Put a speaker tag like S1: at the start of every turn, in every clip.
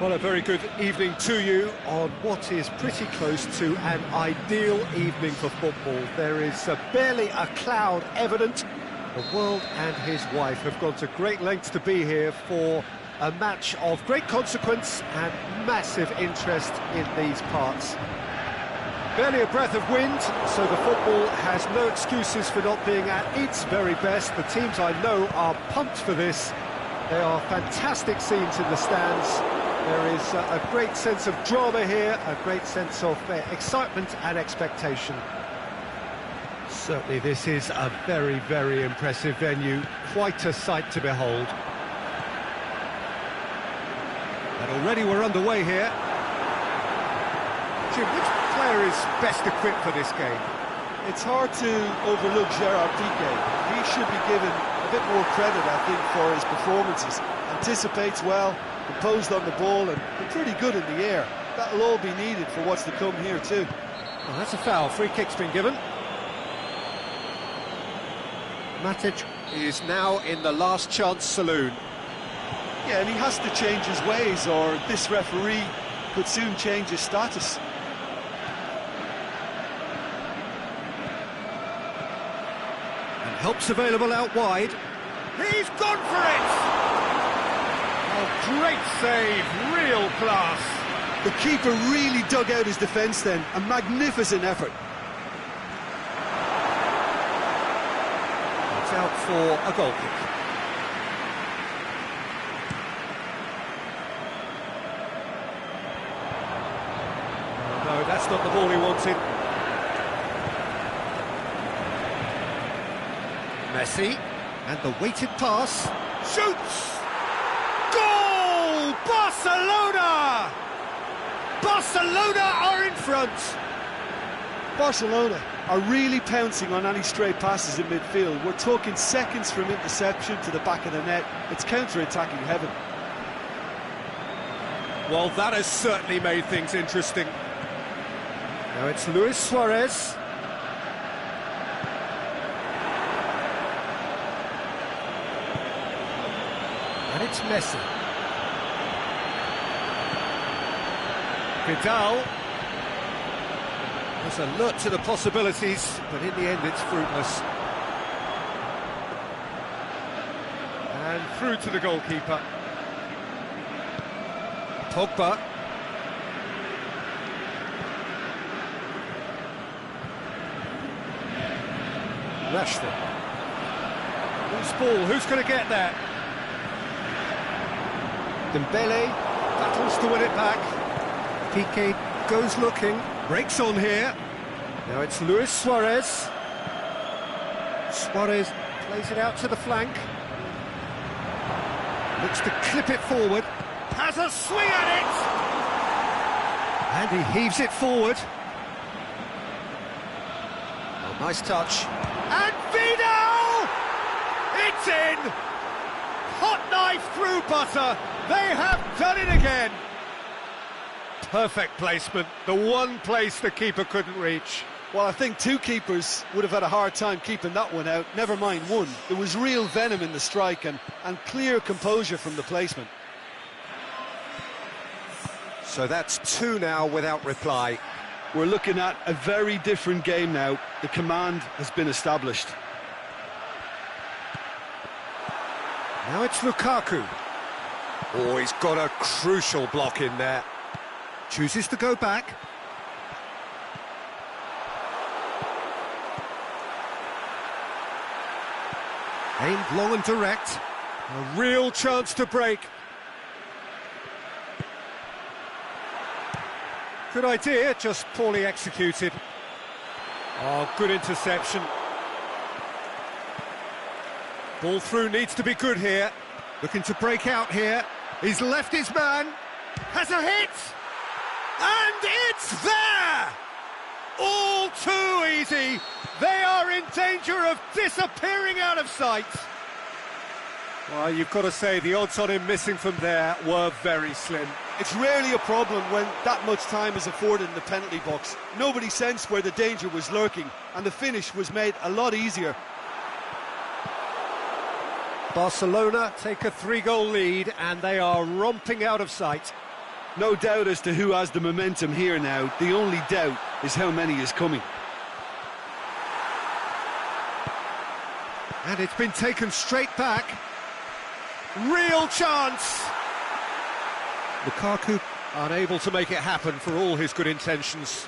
S1: Well, a very good evening to you on what is pretty close to an ideal evening for football. There is barely a cloud evident. The world and his wife have gone to great lengths to be here for a match of great consequence and massive interest in these parts. Barely a breath of wind, so the football has no excuses for not being at its very best. The teams I know are pumped for this. They are fantastic scenes in the stands. There is a great sense of drama here, a great sense of excitement and expectation. Certainly this is a very, very impressive venue, quite a sight to behold. And already we're underway here. Jim, which player is best equipped for this game?
S2: It's hard to overlook Gerard Piqué. He should be given a bit more credit, I think, for his performances. Anticipates well, composed on the ball, and pretty good in the air. That'll all be needed for what's to come here too.
S1: Well, that's a foul. Free kick's been given. Matic is now in the last chance saloon.
S2: Yeah, and he has to change his ways, or this referee could soon change his status.
S1: And help's available out wide. He's gone for it! Oh, great save, real class.
S2: The keeper really dug out his defence then, a magnificent effort.
S1: It's out for a goal kick. No, that's not the ball he wanted. Messi, and the weighted pass, shoots! Goal! Barcelona! Barcelona are in front!
S2: Barcelona are really pouncing on any stray passes in midfield. We're talking seconds from interception to the back of the net. It's counter-attacking heaven.
S1: Well, that has certainly made things interesting. Now it's Luis Suarez. And it's Messi. Vidal. There's alert to the possibilities, but in the end it's fruitless. And through to the goalkeeper. Pogba. Rashford. Loose ball, who's going to get that? Dembele battles to win it back. Piqué goes looking, breaks on here. Now it's Luis Suarez. Suarez plays it out to the flank. Looks to clip it forward. Has a swing at it! And he heaves it forward. Oh, nice touch. And Vidal! It's in! Hot knife through butter. They have done it again. Perfect placement. The one place the keeper couldn't reach.
S2: Well, I think two keepers would have had a hard time keeping that one out. Never mind one. There was real venom in the strike and clear composure from the placement.
S1: So that's two now without reply.
S2: We're looking at a very different game now. The command has been established.
S1: Now it's Lukaku. Oh, he's got a crucial block in there. Chooses to go back. Aimed long and direct. A real chance to break. Good idea, just poorly executed. Oh, good interception. Ball through needs to be good here. Looking to break out here. He's left his man. Has a hit. And it's there! All too easy. They are in danger of disappearing out of sight. Well, you've got to say the odds on him missing from there were very slim.
S2: It's rarely a problem when that much time is afforded in the penalty box. Nobody sensed where the danger was lurking, and the finish was made a lot easier.
S1: Barcelona take a 3-goal lead, and they are romping out of sight.
S2: No doubt as to who has the momentum here now. The only doubt is how many is coming.
S1: And it's been taken straight back. Real chance! Lukaku unable to make it happen for all his good intentions.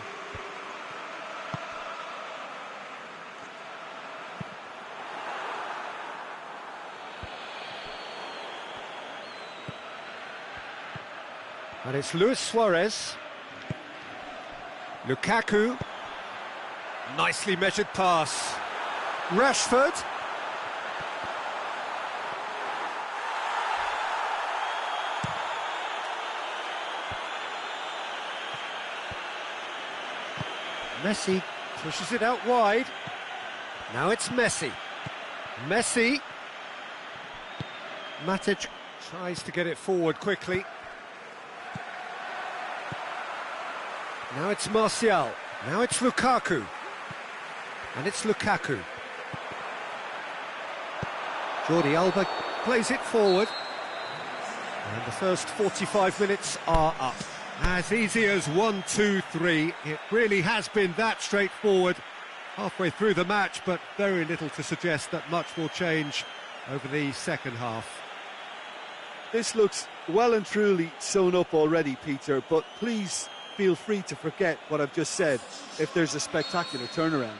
S1: And it's Luis Suarez. Lukaku. Nicely measured pass. Rashford. Messi pushes it out wide. Now it's Messi. Messi. Matic tries to get it forward quickly. Now it's Martial. Now it's Lukaku. And it's Lukaku. Jordi Alba plays it forward. And the first 45 minutes are up. As easy as 1, 2, 3. It really has been that straightforward halfway through the match, but very little to suggest that much will change over the second half.
S2: This looks well and truly sewn up already, Peter, but please feel free to forget what I've just said if there's a spectacular turnaround.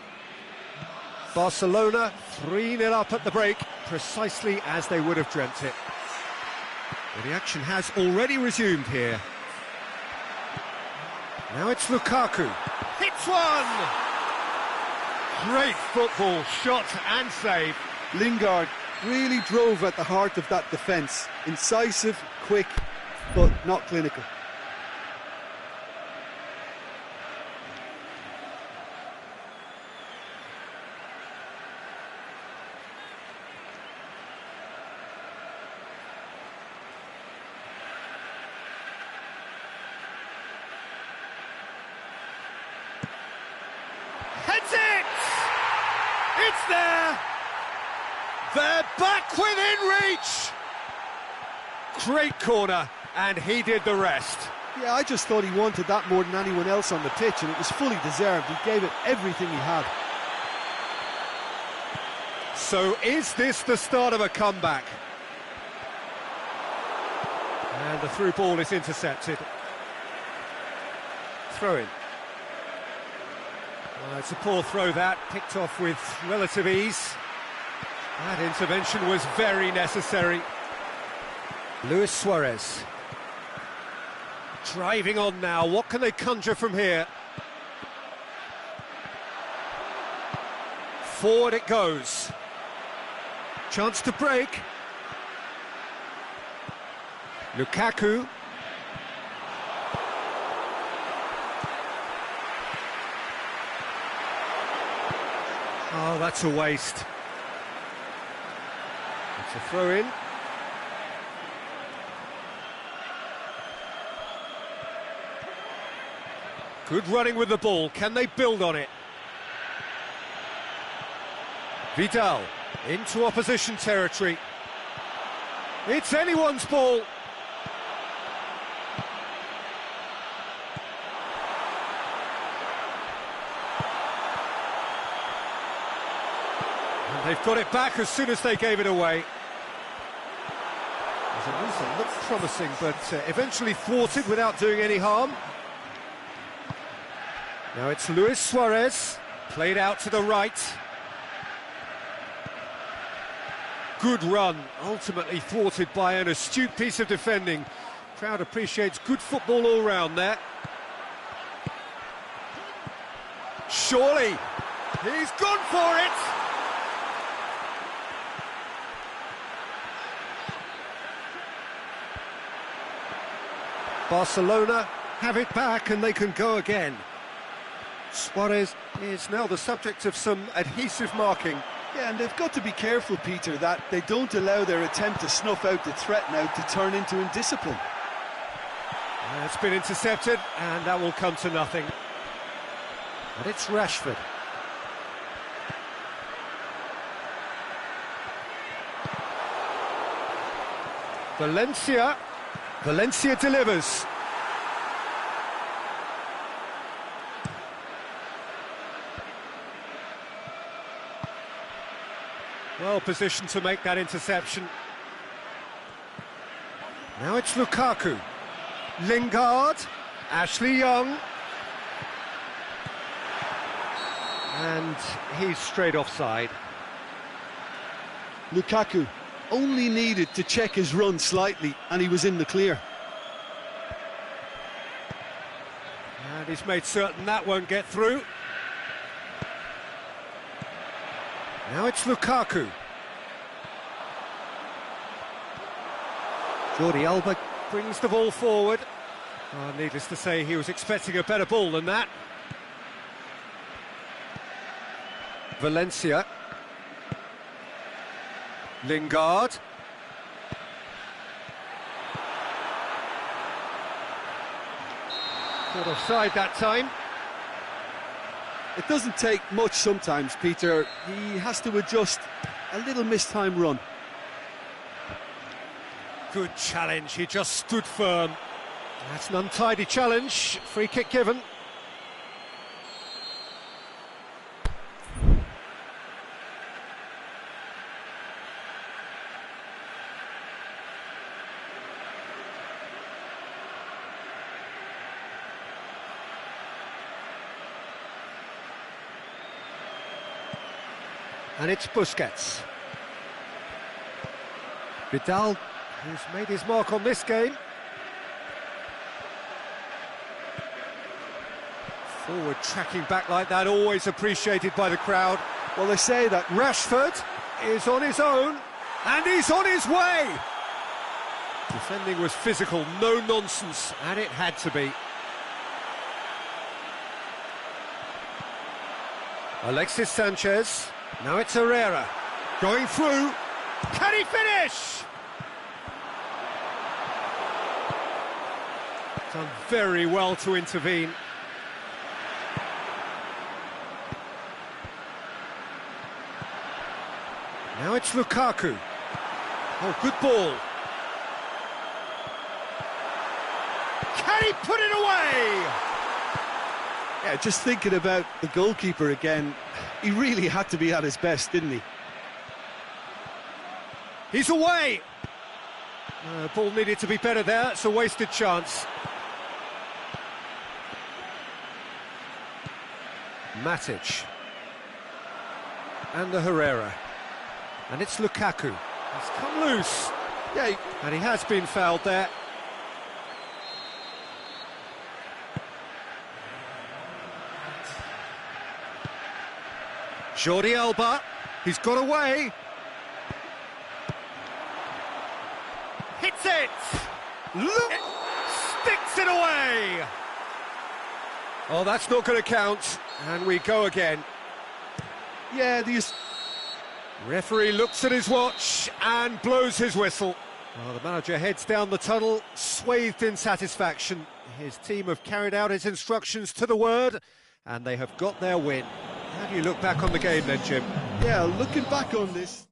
S1: Barcelona 3-0 up at the break, precisely as they would have dreamt it. But the action has already resumed here. Now it's Lukaku. Hits one! Great football, shot and save.
S2: Lingard really drove at the heart of that defence. Incisive, quick, but not clinical.
S1: Heads it! It's there! They're back within reach! Great corner, and he did the rest.
S2: Yeah, I just thought he wanted that more than anyone else on the pitch, and it was fully deserved. He gave it everything he had.
S1: So is this the start of a comeback? And the through ball is intercepted. Throw in. It's a poor throw that, picked off with relative ease. That intervention was very necessary. Luis Suarez. Driving on now, what can they conjure from here? Forward it goes. Chance to break. Lukaku. Oh, that's a waste. It's a throw-in. Good running with the ball. Can they build on it? Vidal into opposition territory. It's anyone's ball. They've got it back as soon as they gave it away. It looked promising, but eventually thwarted without doing any harm. Now it's Luis Suarez, played out to the right. Good run, ultimately thwarted by an astute piece of defending. Crowd appreciates good football all round there. Surely, he's gone for it! Barcelona have it back and they can go again. Suarez is now the subject of some adhesive marking.
S2: Yeah, and they've got to be careful, Peter, that they don't allow their attempt to snuff out the threat now to turn into indiscipline.
S1: It's been intercepted and that will come to nothing. And it's Rashford. Valencia delivers. Well positioned to make that interception. Now it's Lukaku. Lingard. Ashley Young. And he's straight offside.
S2: Lukaku only needed to check his run slightly and he was in the clear.
S1: And he's made certain that won't get through. Now it's Lukaku. Jordi Alba brings the ball forward. Oh, needless to say, he was expecting a better ball than that. Valencia. Lingard. Caught offside that time.
S2: It doesn't take much sometimes, Peter. He has to adjust a little mistimed run.
S1: Good challenge, he just stood firm. That's an untidy challenge, free kick given. And it's Busquets. Vidal, who's made his mark on this game. Forward tracking back like that, always appreciated by the crowd.
S2: Well, they say that
S1: Rashford is on his own, and he's on his way! Defending was physical, no nonsense, and it had to be. Alexis Sanchez, now it's Herrera, going through, can he finish? Done very well to intervene. Now it's Lukaku. Oh, good ball. Can he put it away?
S2: Yeah, just thinking about the goalkeeper again, he really had to be at his best, didn't he?
S1: He's away. Ball needed to be better there. It's a wasted chance. Matic. And the Herrera. And it's Lukaku. He's come loose.
S2: Yeah,
S1: And he has been fouled there. Jordi Alba, he's got away. Hits it! Look! Sticks it away! Oh, that's not going to count. And we go again.
S2: yeah, these...
S1: Referee looks at his watch and blows his whistle. Well, the manager heads down the tunnel, swathed in satisfaction. His team have carried out his instructions to the word, and they have got their win. How do you look back on the game then, Jim?
S2: Yeah, looking back on this,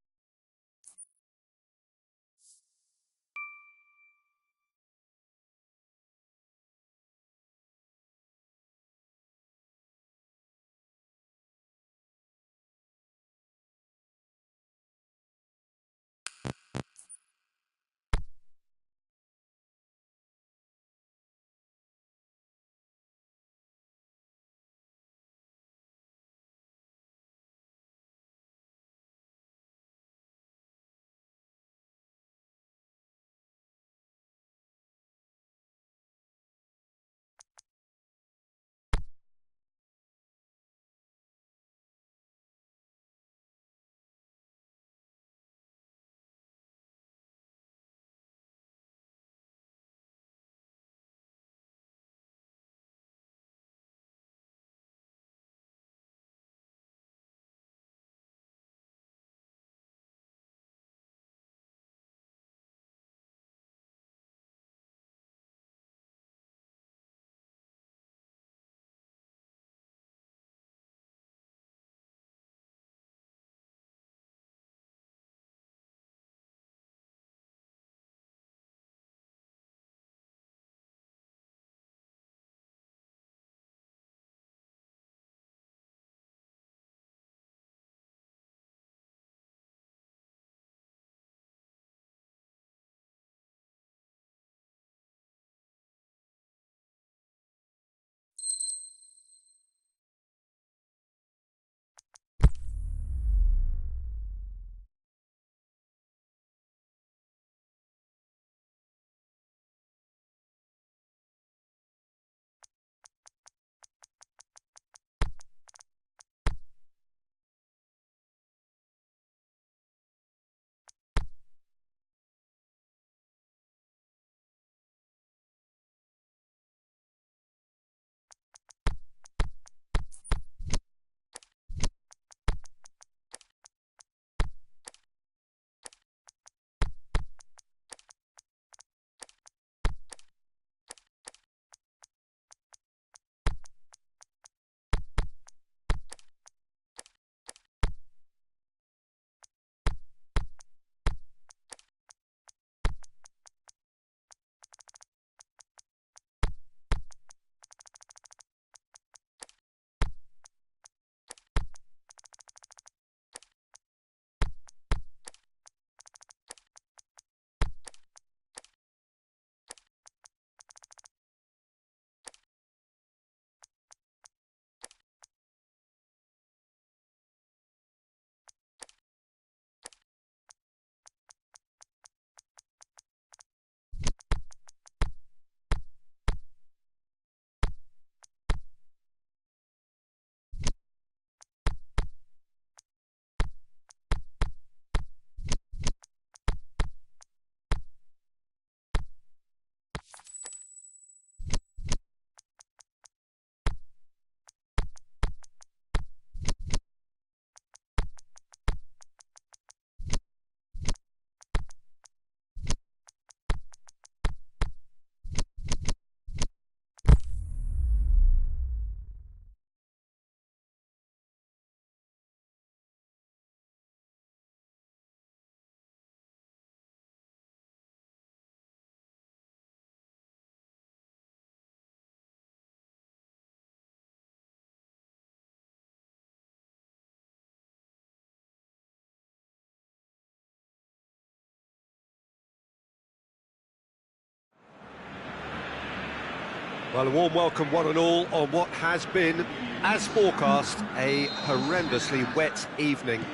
S1: Well, a warm welcome, one and all, on what has been, as forecast, a horrendously wet evening.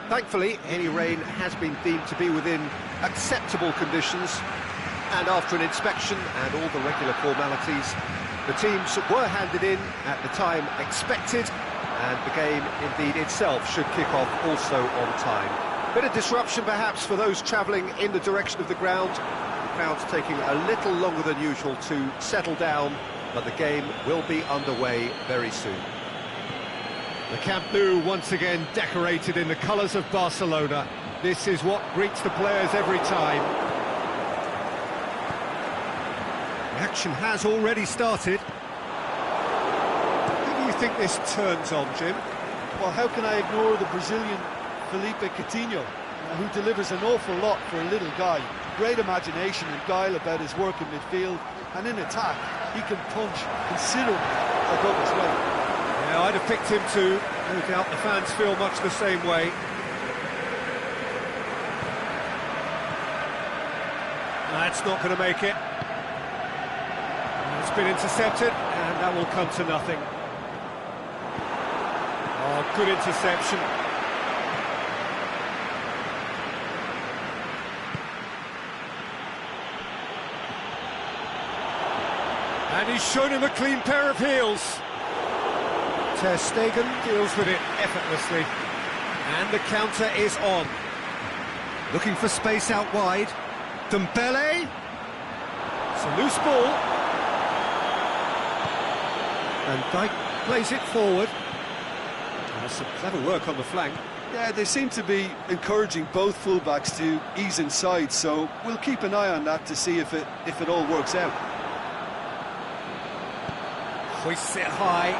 S1: Thankfully, any rain has been deemed to be within acceptable conditions, and after an inspection and all the regular formalities, the teams were handed in at the time expected, and the game, indeed, itself should kick off also on time. Bit of disruption, perhaps, for those travelling in the direction of the ground. The crowd's taking a little longer than usual to settle down, but the game will be underway very soon. The Camp Nou once again decorated in the colours of Barcelona. This is what greets the players every time. The action has already started. Who do you think this turns on, Jim?
S2: Well, how can I ignore the Brazilian Felipe Coutinho, who delivers an awful lot for a little guy. Great imagination and guile about his work in midfield, and in attack, he can punch considerably above his weight.
S1: Yeah, I'd have picked him too. No doubt the fans feel much the same way. That's not going to make it. It's been intercepted, and that will come to nothing. Oh, good interception. And he's shown him a clean pair of heels. Ter Stegen deals with it effortlessly. And the counter is on. Looking for space out wide. Dembele. It's a loose ball. And Dijk plays it forward. That's some clever work on the flank.
S2: Yeah, they seem to be encouraging both fullbacks to ease inside, so we'll keep an eye on that to see if it all works out.
S1: Hoists it high.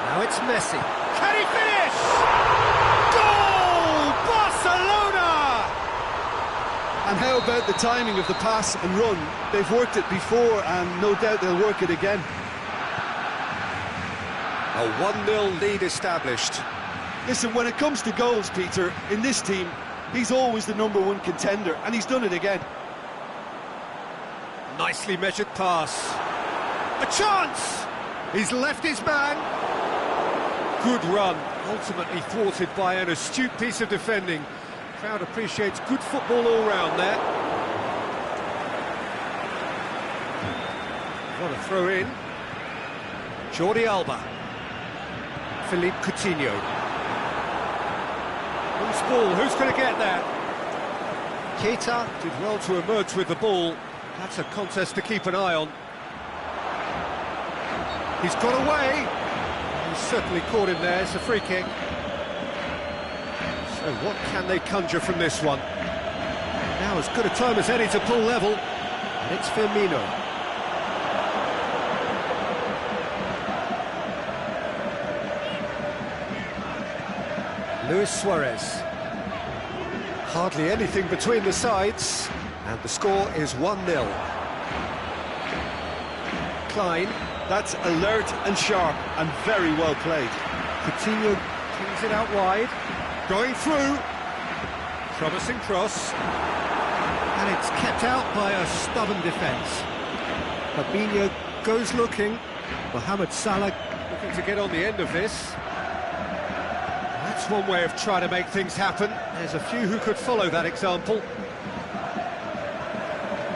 S1: Now it's Messi. Can he finish? Goal! Barcelona!
S2: And how about the timing of the pass and run? They've worked it before, and no doubt they'll work it again.
S1: A 1-0 lead established.
S2: Listen, when it comes to goals, Peter, in this team, he's always the #1 contender, and he's done it again.
S1: Nicely measured pass. A chance! He's left his man. Good run, ultimately thwarted by an astute piece of defending. Crowd appreciates good football all round there. What a throw in. Jordi Alba. Philippe Coutinho. Loose ball, who's going to get that? Keita did well to emerge with the ball. That's a contest to keep an eye on. He's got away. He's certainly caught him there. It's a free kick. So what can they conjure from this one? Now as good a time as any to pull level. And it's Firmino. Luis Suarez. Hardly anything between the sides. And the score is 1-0. Klein.
S2: That's alert and sharp and very well played.
S1: Coutinho kings it out wide. Going through. Promising cross. And it's kept out by a stubborn defence. Fabinho goes looking. Mohamed Salah looking to get on the end of this. That's one way of trying to make things happen. There's a few who could follow that example.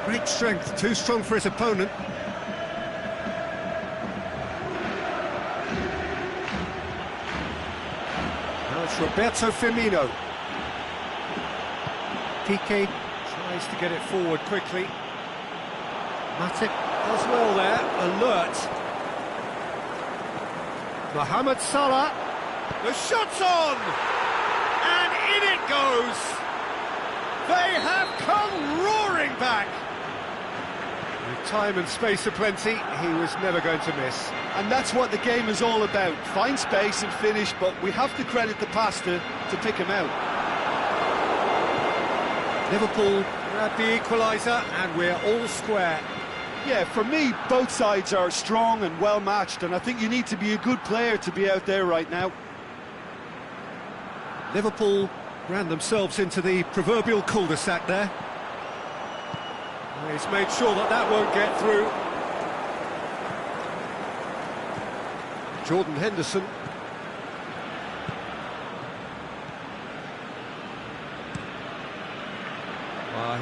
S1: Great strength, too strong for his opponent. Roberto Firmino. Piqué tries to get it forward quickly. Matip does well there, alert. Mohamed Salah. The shot's on! And in it goes! They have come roaring back! With time and space aplenty, he was never going to miss.
S2: And that's what the game is all about. Find space and finish, but we have to credit the passer to pick him out.
S1: Liverpool grab the equaliser, and we're all square.
S2: Yeah, for me, both sides are strong and well matched, and I think you need to be a good player to be out there right now.
S1: Liverpool ran themselves into the proverbial cul-de-sac there. He's made sure that that won't get through. Jordan Henderson.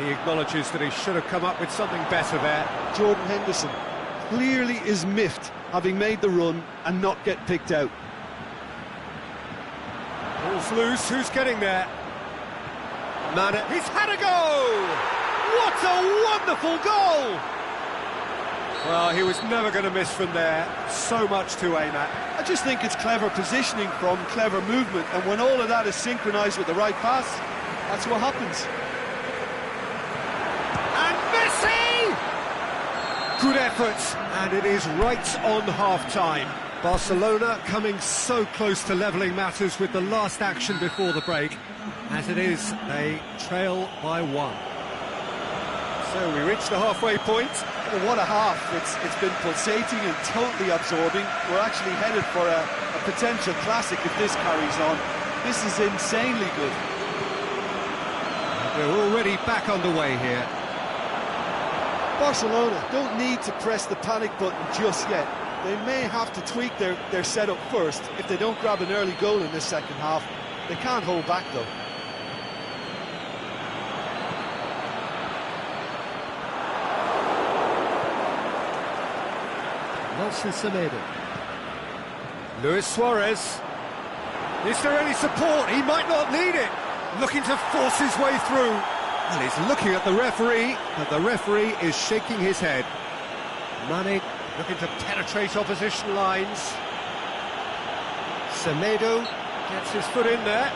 S1: He acknowledges that he should have come up with something better there.
S2: Jordan Henderson clearly is miffed, having made the run and not get picked out.
S1: Ball's loose, who's getting there? Mane, he's had a go! What a wonderful goal! Well, he was never going to miss from there. So much to aim at.
S2: I just think it's clever positioning from clever movement, and when all of that is synchronised with the right pass, that's what happens.
S1: Good effort, and it is right on half-time. Barcelona coming so close to levelling matters with the last action before the break. As it is, they trail by 1. So we reach the halfway point.
S2: Well, what a half. It's been pulsating and totally absorbing. We're actually headed for a potential classic if this carries on. This is insanely good.
S1: We're already back underway here.
S2: Barcelona don't need to press the panic button just yet. They may have to tweak their setup first if they don't grab an early goal in this second half. They can't hold back though.
S1: Nelson Semedo. Luis Suarez. Is there any support? He might not need it. Looking to force his way through. Well, he's looking at the referee, but the referee is shaking his head. Mane looking to penetrate opposition lines. Semedo gets his foot in there.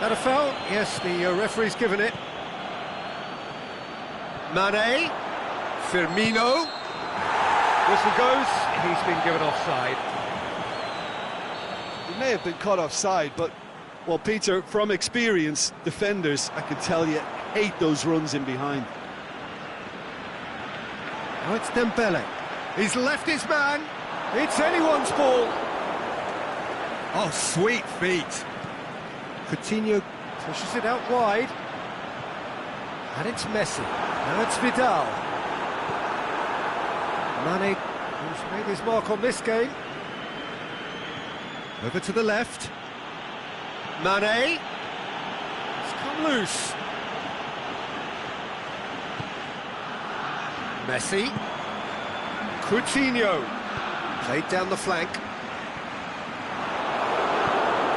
S1: That a foul? Yes, the referee's given it. Mane. Firmino. Whistle goes, he's been given offside.
S2: He may have been caught offside, but, well, Peter, from experience, defenders, I can tell you, hate those runs in behind.
S1: Now it's Dembele. He's left his man. It's anyone's ball. Oh, sweet feet. Coutinho pushes it out wide. And it's Messi. Now it's Vidal. Mane, who's made his mark on this game. Over to the left. Mane. It's come loose. Messi. Coutinho. Played down the flank.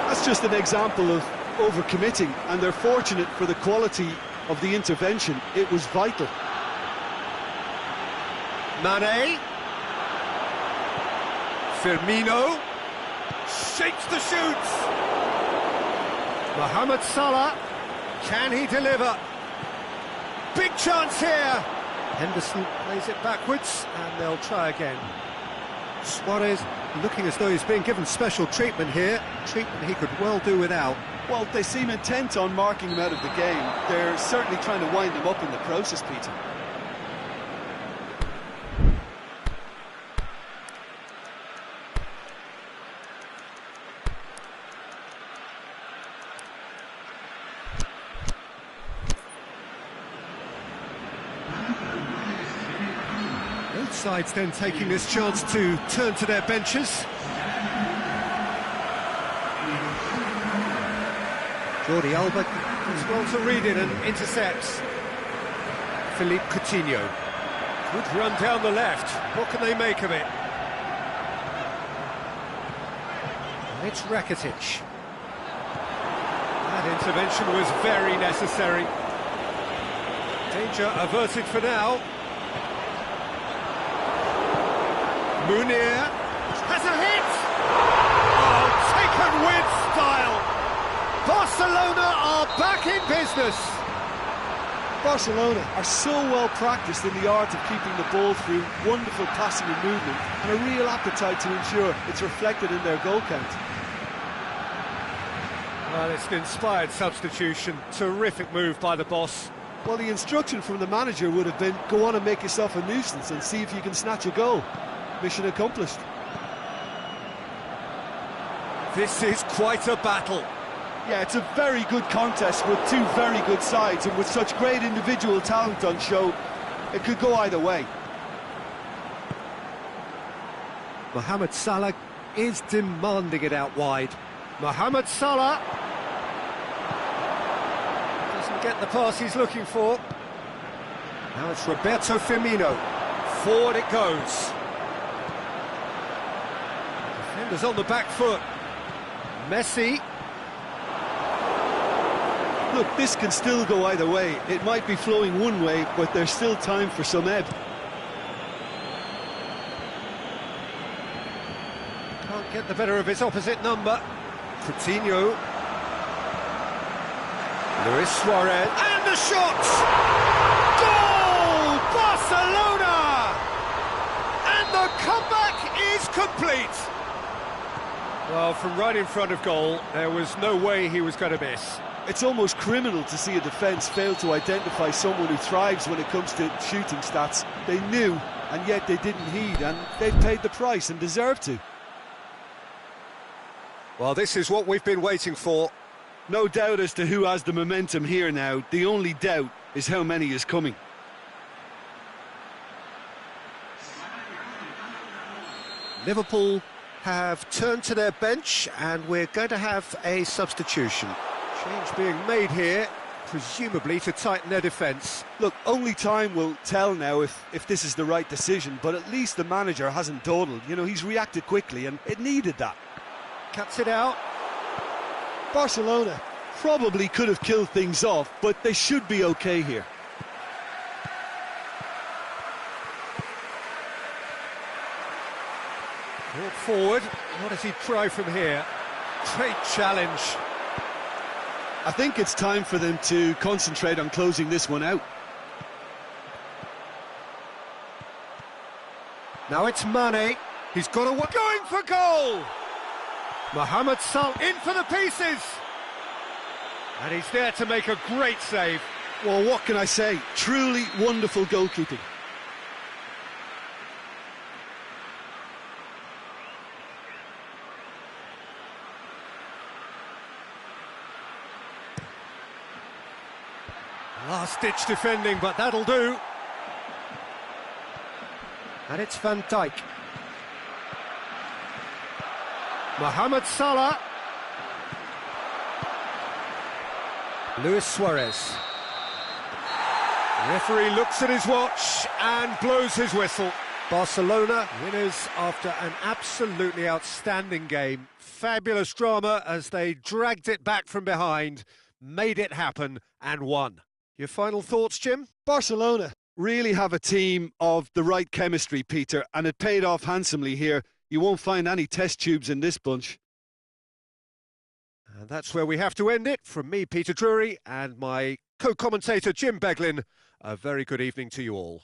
S2: That's just an example of overcommitting, and they're fortunate for the quality of the intervention. It was vital.
S1: Mane. Firmino. Shakes the shoots. Mohamed Salah. Can he deliver? Big chance here. Henderson plays it backwards, and they'll try again. Suarez looking as though he's being given special treatment here. Treatment he could well do without.
S2: Well, they seem intent on marking him out of the game. They're certainly trying to wind him up in the process, Peter.
S1: Both sides then taking this chance to turn to their benches. Jordi Alba does well to read it and intercepts. Philippe Coutinho. Good run down the left. What can they make of it? And it's Rakitic. That intervention was very necessary. Danger averted for now. Munir has a hit! Oh, taken with style! Barcelona are back in business!
S2: Barcelona are so well practiced in the art of keeping the ball through wonderful passing and movement, and a real appetite to ensure it's reflected in their goal count.
S1: Well, it's an inspired substitution. Terrific move by the boss.
S2: Well, the instruction from the manager would have been, go on and make yourself a nuisance and see if you can snatch a goal. Mission accomplished.
S1: This is quite a battle.
S2: Yeah, it's a very good contest with two very good sides, and with such great individual talent on show, it could go either way.
S1: Mohamed Salah is demanding it out wide. Mohamed Salah doesn't get the pass he's looking for. Now it's Roberto Firmino. Forward it goes. Defenders on the back foot. Messi.
S2: Look, this can still go either way. It might be flowing one way, but there's still time for some ebb.
S1: Can't get the better of his opposite number. Coutinho. Luis Suarez. And the shot! Goal! Barcelona! And the comeback is complete. Well, from right in front of goal, there was no way he was going to miss.
S2: It's almost criminal to see a defence fail to identify someone who thrives when it comes to shooting stats. They knew, and yet they didn't heed, and they've paid the price and deserve to.
S1: Well, this is what we've been waiting for.
S2: No doubt as to who has the momentum here now. The only doubt is how many is coming.
S1: Liverpool have turned to their bench, and we're going to have a substitution. Change being made here, presumably to tighten their defence.
S2: Look, only time will tell now if this is the right decision, but at least the manager hasn't dawdled. You know, he's reacted quickly, and it needed that.
S1: Cuts it out.
S2: Barcelona probably could have killed things off, but they should be okay here.
S1: Brought forward. What does he try from here? Great challenge.
S2: I think it's time for them to concentrate on closing this one out.
S1: Now it's Mane. He's got a... Going for goal! Mohamed Salah in for the pieces. And he's there to make a great save.
S2: Well, what can I say? Truly wonderful goalkeeping.
S1: Last-ditch defending, but that'll do. And it's Van Dijk. Mohamed Salah. Luis Suarez. The referee looks at his watch and blows his whistle. Barcelona winners after an absolutely outstanding game. Fabulous drama as they dragged it back from behind, made it happen and won. Your final thoughts, Jim?
S2: Barcelona really have a team of the right chemistry, Peter, and it paid off handsomely here. You won't find any test tubes in this bunch.
S1: And that's where we have to end it. From me, Peter Drury, and my co-commentator, Jim Beglin, a very good evening to you all.